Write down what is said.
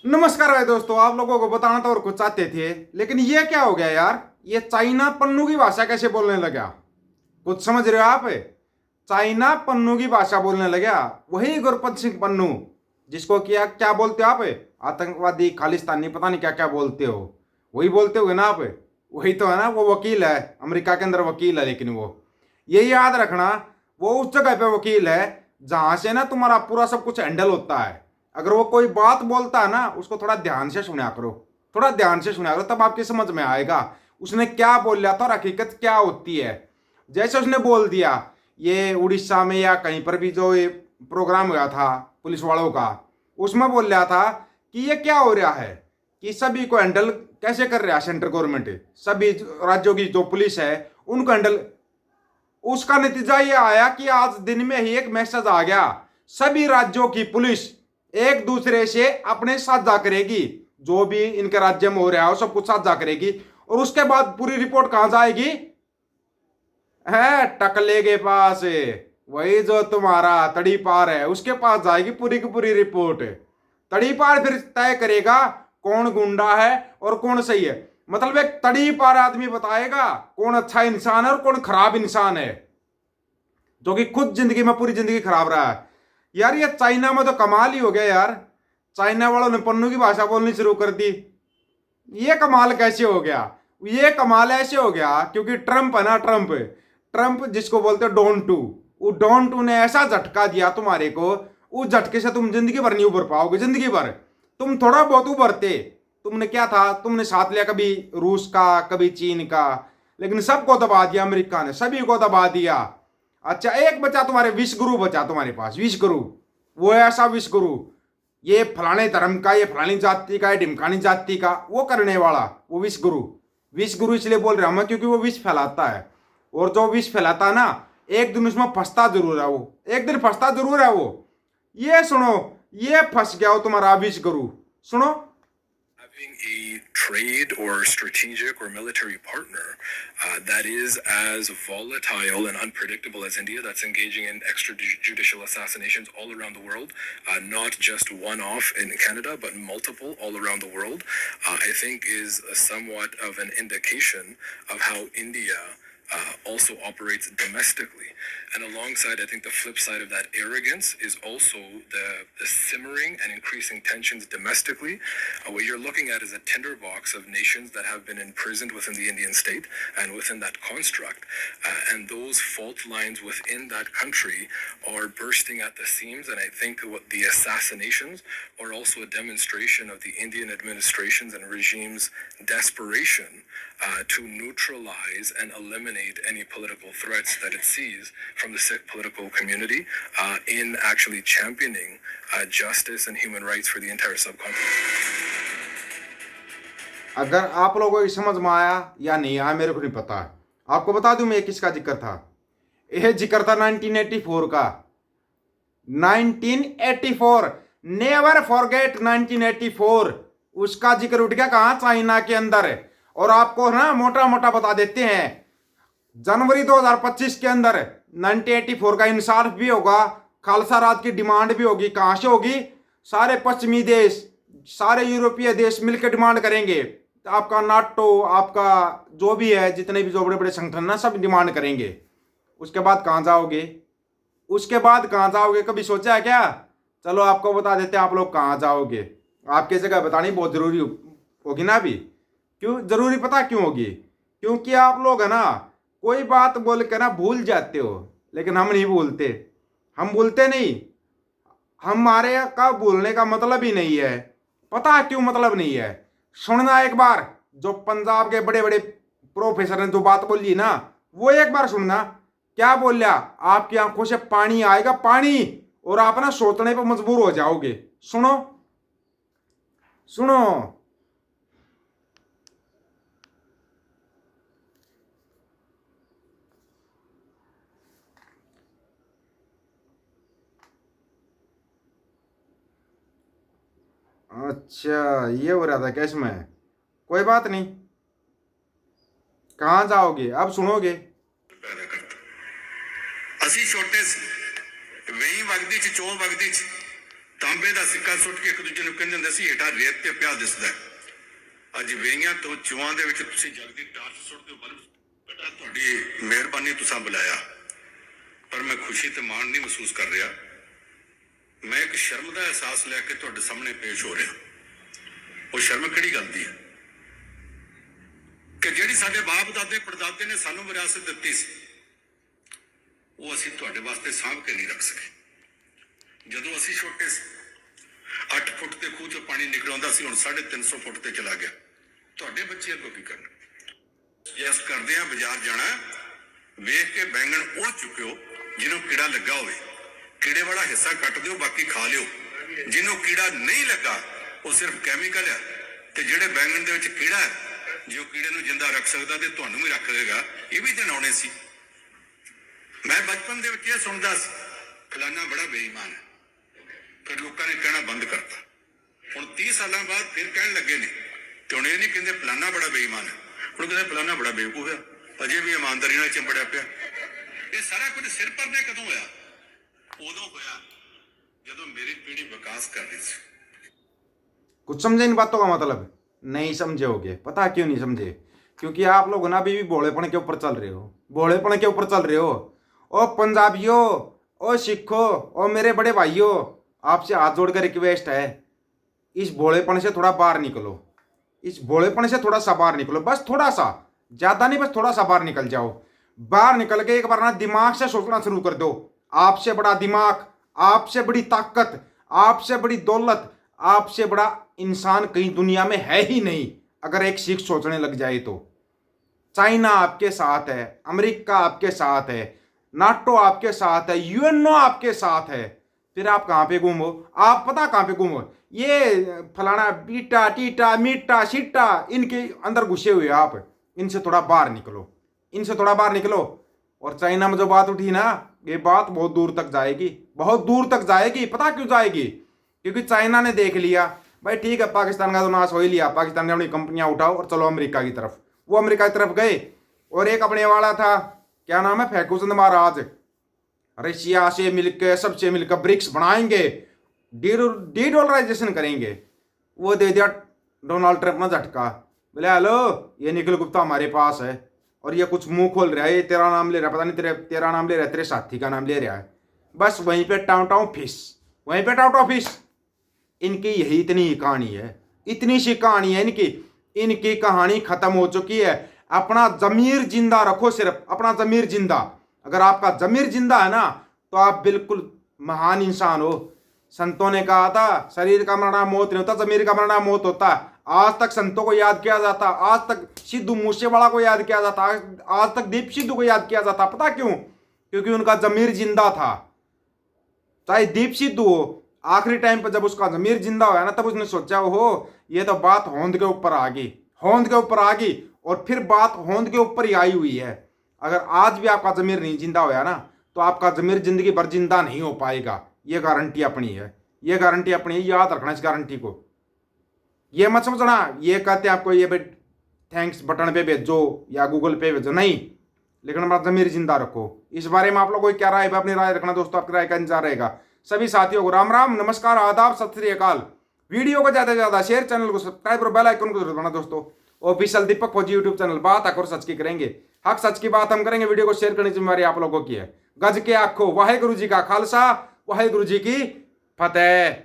नमस्कार भाई दोस्तों, आप लोगों को बताना तो और कुछ चाहते थे, लेकिन ये क्या हो गया यार। ये चाइना पन्नू की भाषा कैसे बोलने लगा? कुछ समझ रहे हो आप? चाइना पन्नू की भाषा बोलने लगा। वही गुरपत सिंह पन्नू, जिसको क्या क्या बोलते हो आप? आतंकवादी, खालिस्तानी, पता नहीं क्या क्या बोलते हो। वही बोलते हो ना आप? वही तो है ना, वो वकील है, अमेरिका के अंदर वकील है। लेकिन वो, ये याद रखना, वो उस जगह पे वकील है जहां से ना तुम्हारा पूरा सब कुछ हैंडल होता है। अगर वो कोई बात बोलता है ना, उसको थोड़ा ध्यान से सुना करो। थोड़ा ध्यान से सुना करो, तब आपकी समझ में आएगा उसने क्या बोल लिया था और हकीकत क्या होती है। जैसे उसने बोल दिया, ये उड़ीसा में या कहीं पर भी जो ये प्रोग्राम हुआ था पुलिस वालों का, उसमें बोल रहा था कि ये क्या हो रहा है, कि सभी को हैंडल कैसे कर रहा है सेंट्रल गवर्नमेंट, सभी राज्यों की जो पुलिस है उनको हैंडल। उसका नतीजा ये आया कि आज दिन में ही एक मैसेज आ गया, सभी राज्यों की पुलिस एक दूसरे से अपने साझा करेगी, जो भी इनके राज्य में हो रहा है सब कुछ साझा करेगी। और उसके बाद पूरी रिपोर्ट कहां जाएगी? है टकले के पास। वही जो तुम्हारा तड़ी पार है, उसके पास जाएगी पूरी की पूरी रिपोर्ट। तड़ी पार फिर तय करेगा कौन गुंडा है और कौन सही है। मतलब एक तड़ी पार आदमी बताएगा कौन अच्छा इंसान है और कौन खराब इंसान है, जो कि खुद जिंदगी में पूरी जिंदगी खराब रहा है। यार ये चाइना में तो कमाल ही हो गया यार। चाइना वालों ने पन्नू की भाषा बोलनी शुरू कर दी। ये कमाल कैसे हो गया? ये कमाल ऐसे हो गया क्योंकि ट्रंप है ना, ट्रंप ट्रंप जिसको बोलते हो डॉन टू, वो डॉन टू ने ऐसा झटका दिया तुम्हारे को, उस झटके से तुम जिंदगी भर नहीं उभर पाओगे। जिंदगी भर तुम थोड़ा बहुत उभरते। तुमने क्या था, तुमने साथ लिया कभी रूस का, कभी चीन का, लेकिन सबको दबा दिया अमेरिका ने, सभी को दबा दिया। अच्छा, एक बचा तुम्हारे विश्व गुरु, बचा तुम्हारे पास विश्व गुरु। वो ऐसा विश्व गुरु, ये फलाने धर्म का, ये फलानी जाति का, ये ढिमकानी जाति का वो करने वाला, वो विश्व गुरु। विश्व गुरु इसलिए बोल रहा हूं मैं क्योंकि वो विष फैलाता है। और जो विष फैलाता है ना, एक दिन उसमें फंसता जरूर है वो, एक दिन फंसता जरूर है वो। ये सुनो, ये फंस गया हो तुम्हारा विश्व गुरु। सुनो, having a trade or strategic or military partner that is as volatile and unpredictable as India, that's engaging in extrajudicial assassinations all around the world, not just one-off in Canada, but multiple all around the world, I think is somewhat of an indication of how India also operates domestically. And alongside, I think the flip side of that arrogance is also the simmering and increasing tensions domestically. What you're looking at is a tinderbox of nations that have been imprisoned within the Indian state and within that construct. And those fault lines within that country are bursting at the seams. And I think what the assassinations are also a demonstration of the Indian administration's and regime's desperation to neutralize and eliminate any political threats that it sees from the Sikh political community in actually championing justice and human rights for the entire subcontinent. अगर आप लोगों को समझ में आया या नहीं आया मेरे को नहीं पता है। आपको बता दूं मैं किसका जिक्र था। यह जिक्र था 1984 का। 1984, नेवर फॉरगेट 1984। उसका जिक्र उठ गया कहां? चाइना के अंदर। और आपको ना मोटा मोटा बता देते हैं, जनवरी 2025 के अंदर 1984 का इंसाफ भी होगा, खालसा राज की डिमांड भी होगी। कहां से होगी? सारे पश्चिमी देश, सारे यूरोपीय देश मिलकर डिमांड करेंगे। आपका नाटो, आपका जो भी है, जितने भी जो बड़े बड़े संगठन ना, सब डिमांड करेंगे। उसके बाद कहां जाओगे? उसके बाद कहां जाओगे? कभी सोचा है क्या? चलो आपको बता देते हैं आप लोग कहां जाओगे। आपकी जगह बतानी बहुत जरूरी होगी ना अभी। क्यों जरूरी? पता क्यों होगी? क्योंकि आप लोग है ना, कोई बात बोल के ना भूल जाते हो, लेकिन हम नहीं भूलते। हम भूलते नहीं। हमारे का भूलने का मतलब ही नहीं है। पता क्यों मतलब नहीं है? सुनना एक बार, जो पंजाब के बड़े बड़े प्रोफेसर ने जो बात बोली ना, वो एक बार सुनना। क्या बोलिया? आपकी आंखों से पानी आएगा, पानी, और आप ना सोचने पर मजबूर हो जाओगे। सुनो सुनो। अच्छा, ये हो रहा था क्या इसमें? कोई बात नहीं। कहाँ जाओगे अब सुनोगे। ਅਸੀਂ ਛੋਟੇ ਸੀ ਵਹੀਂ ਵਗਦੀ ਚ ਚੋਂ ਵਗਦੀ ਚ ਤਾਂਬੇ ਦਾ ਸਿੱਕਾ ਸੁੱਟ ਕੇ ਇੱਕ ਦੂਜੇ ਨੂੰ ਕਹਿੰਦੇ ਹੁੰਦੇ ਸੀ ਹੇਠਾਂ ਰੇਤ ਤੇ ਪਿਆ ਦਿਸਦਾ ਹੈ। ਅੱਜ ਵੇਈਆਂ ਤੋਂ ਚੂਆਂ ਦੇ ਵਿੱਚ ਤੁਸੀਂ ਜਗਦੀ ਟਾਰਚ ਸੁੱਟਦੇ ਹੋ। ਬੇਟਾ ਤੁਹਾਡੀ ਮਿਹਰਬਾਨੀ ਤੁਸੀਂ ਬੁਲਾਇਆ, ਪਰ ਮੈਂ ਖੁਸ਼ੀ ਤੇ ਮਾਣ ਨਹੀਂ ਮਹਿਸੂਸ ਕਰ ਰਿਹਾ। ਮੈਂ ਇੱਕ ਸ਼ਰਮ ਦਾ ਅਹਿਸਾਸ ਲੈ ਕੇ ਤੁਹਾਡੇ ਸਾਹਮਣੇ ਪੇਸ਼ ਹੋ ਰਿਹਾ। ਉਹ ਸ਼ਰਮ ਕਿਹੜੀ ਗੱਲ ਦੀ ਹੈ ਕਿ ਜਿਹੜੀ ਸਾਡੇ ਬਾਪ ਦਾਦੇ ਪੜਦਾਦੇ ਨੇ ਸਾਨੂੰ ਵਿਰਾਸਤ ਦਿੱਤੀ ਸੀ, ਉਹ ਅਸੀਂ ਤੁਹਾਡੇ ਵਾਸਤੇ ਸਾਂਭ ਕੇ ਨਹੀਂ ਰੱਖ ਸਕੇ। ਜਦੋਂ ਅਸੀਂ ਛੋਟੇ ਸੀ 8 ਫੁੱਟ ਤੇ ਖੂਹ ਚੋਂ ਪਾਣੀ ਨਿਕਲ ਆਉਂਦਾ ਸੀ, ਹੁਣ 350 ਫੁੱਟ ਤੇ ਚਲਾ ਗਿਆ। ਤੁਹਾਡੇ ਬੱਚੇ ਅੱਗੋਂ ਕੀ ਕਰਨ? ਯਸ ਕਰਦੇ ਆ ਬਾਜ਼ਾਰ ਜਾਣਾ, ਵੇਖ ਕੇ ਬੈਂਗਣ ਉਹ ਚੁੱਕਿਓ ਜਿਹਨੂੰ ਕੀੜਾ ਲੱਗਾ ਹੋਵੇ, ਕੀੜੇ ਵਾਲਾ ਹਿੱਸਾ ਕੱਟ ਦਿਓ, ਬਾਕੀ ਖਾ ਲਿਓ। ਜਿਹਨੂੰ ਕੀੜਾ ਨਹੀਂ ਲੱਗਾ ਉਹ ਸਿਰਫ ਕੈਮੀਕਲ ਹੈ, ਤੇ ਜਿਹੜੇ ਬੈਂਗਣ ਦੇ ਵਿੱਚ ਕੀੜਾ ਹੈ, ਜੇ ਉਹ ਕੀੜੇ ਨੂੰ ਜਿੰਦਾ ਰੱਖ ਸਕਦਾ ਤੇ ਤੁਹਾਨੂੰ ਵੀ ਰੱਖ ਲਏਗਾ। ਇਹ ਵੀ ਦਿਨ ਆਉਣੇ ਸੀ। ਮੈਂ ਬਚਪਨ ਦੇ ਵਿੱਚ ਇਹ ਸੁਣਦਾ ਸੀ ਫਲਾਨਾ ਬੜਾ ਬੇਈਮਾਨ ਹੈ, ਫਿਰ ਲੋਕਾਂ ਨੇ ਕਹਿਣਾ ਬੰਦ ਕਰਤਾ। ਹੁਣ 30 ਸਾਲਾਂ ਬਾਅਦ ਫਿਰ ਕਹਿਣ ਲੱਗੇ ਨੇ, ਤੇ ਹੁਣ ਇਹ ਨਹੀਂ ਕਹਿੰਦੇ ਫਲਾਨਾ ਬੜਾ ਬੇਈਮਾਨ ਹੈ, ਹੁਣ ਕਹਿੰਦੇ ਫਲਾਨਾ ਬੜਾ ਬੇਵਕੂਫ ਹੈ, ਅਜੇ ਵੀ ਇਮਾਨਦਾਰੀ ਨਾਲ ਚਿੰਬੜਿਆ ਪਿਆ। ਇਹ ਸਾਰਾ ਕੁਝ ਸਿਰ ਪਰ ਨੇ ਕਦੋਂ ਹੋਇਆ? ਉਦੋਂ ਹੋਇਆ ਜਦੋਂ मेरी पीढ़ी विकास कर रही थी। कुछ समझे इन बातों का मतलब? नहीं समझे होगे। पता क्यों नहीं समझे? क्योंकि आप लोग ना अभी भी भोलेपन के ऊपर चल रहे हो, भोलेपन के ऊपर चल रहे हो। ओ पंजाबियों, ओ सिखों, ओ मेरे बड़े भाइयों, आपसे हाथ जोड़कर रिक्वेस्ट है, इस भोलेपन से थोड़ा बाहर निकलो, इस भोलेपन से थोड़ा सा बाहर निकलो, बस थोड़ा सा, ज्यादा नहीं, बस थोड़ा सा बाहर निकल जाओ। बाहर निकल के एक बार ना दिमाग से सोचना शुरू कर दो। आपसे बड़ा दिमाग, आपसे बड़ी ताकत, आपसे बड़ी दौलत, आपसे बड़ा इंसान कहीं दुनिया में है ही नहीं। अगर एक सिख सोचने लग जाए तो चाइना आपके साथ है, अमेरिका आपके साथ है, नाटो आपके साथ है, यूएनओ आपके साथ है, फिर आप कहां पे गुम हो? आप पता कहां पे गुम हो? ये फलाना बीटा टीटा मीटा शिट्टा, इनके अंदर घुसे हुए आप। इनसे थोड़ा बाहर निकलो, इनसे थोड़ा बाहर निकलो। और चाइना में जो बात उठी ना, ये बात बहुत दूर तक जाएगी, बहुत दूर तक जाएगी। पता क्यों जाएगी? क्योंकि चाइना ने देख लिया भाई ठीक है, पाकिस्तान का तो नाश हो ही लिया, पाकिस्तान ने अपनी कंपनियां उठाओ और चलो अमेरिका की तरफ। वो अमेरिका की तरफ गए, और एक अपने वाला था, क्या नाम है, फैकुचंद महाराज, रशिया से मिलकर सबसे मिलकर ब्रिक्स बनाएंगे, डी डॉलराइजेशन करेंगे। वो दे दिया डोनाल्ड ट्रंप ने झटका, बोले हेलो ये निखिल गुप्ता हमारे पास है, और ये कुछ मुंह खोल रहा है, ये तेरा नाम ले रहा है, पता नहीं तेरा नाम ले रहा है, तेरे साथी का नाम ले रहा है। बस वहीं पे टाउ टाउ फिश, वहीं पे टाउ टाउ फिश। इनकी यही इतनी ही कहानी है, इतनी सी कहानी है इनकी। इनकी कहानी खत्म हो चुकी है। अपना जमीर जिंदा रखो, सिर्फ अपना जमीर जिंदा। अगर आपका जमीर जिंदा है ना, तो आप बिल्कुल महान इंसान हो। संतों ने कहा था शरीर का मरना मौत नहीं होता, जमीर का मरना मौत होता है। आज तक संतों को याद किया जाता, आज तक सिद्धू मूसेवाला को याद किया जाता, आज तक दीप सिद्धू को याद किया जाता। पता क्यों? क्योंकि उनका जमीर जिंदा था। चाहे दीप सिद्धू हो, आखिरी टाइम पर जब उसका जमीर जिंदा हुआ ना, तब उसने सोचा हो ये तो बात होंद के ऊपर आ गई, होंद के ऊपर आ गई, और फिर बात होंद के ऊपर ही आई हुई है। अगर आज भी आपका जमीर नहीं जिंदा होया ना, तो आपका जमीर जिंदगी भर जिंदा नहीं हो पाएगा। ये गारंटी अपनी है, ये गारंटी अपनी है, याद रखना इस गारंटी को। ये मत समझना ये कहते हैं आपको ये थैंक्स बटन पे भेजो या गूगल पे भेजो, नहीं, लेकिन हमारा जमीर जिंदा रखो। इस बारे में आप लोगों को क्या राय है, अपनी राय रखना दोस्तों, आपकी राय का इंतजार रहेगा। सभी साथियों को राम राम, नमस्कार, आदाब, सत श्री अकाल। वीडियो को ज्यादा से ज्यादा शेयर, चैनल को सब्सक्राइब और बेल आइकन को जरूर दबाना दोस्तों। ऑफिशियल दीपक फौजी यूट्यूब चैनल, बात आखिर सच की करेंगे, हक सच की बात हम करेंगे। वीडियो को शेयर करने की जिम्मेवारी आप लोगों की है। गज के आखो, वाहेगुरु जी का खालसा, वाहेगुरु जी की फतेह।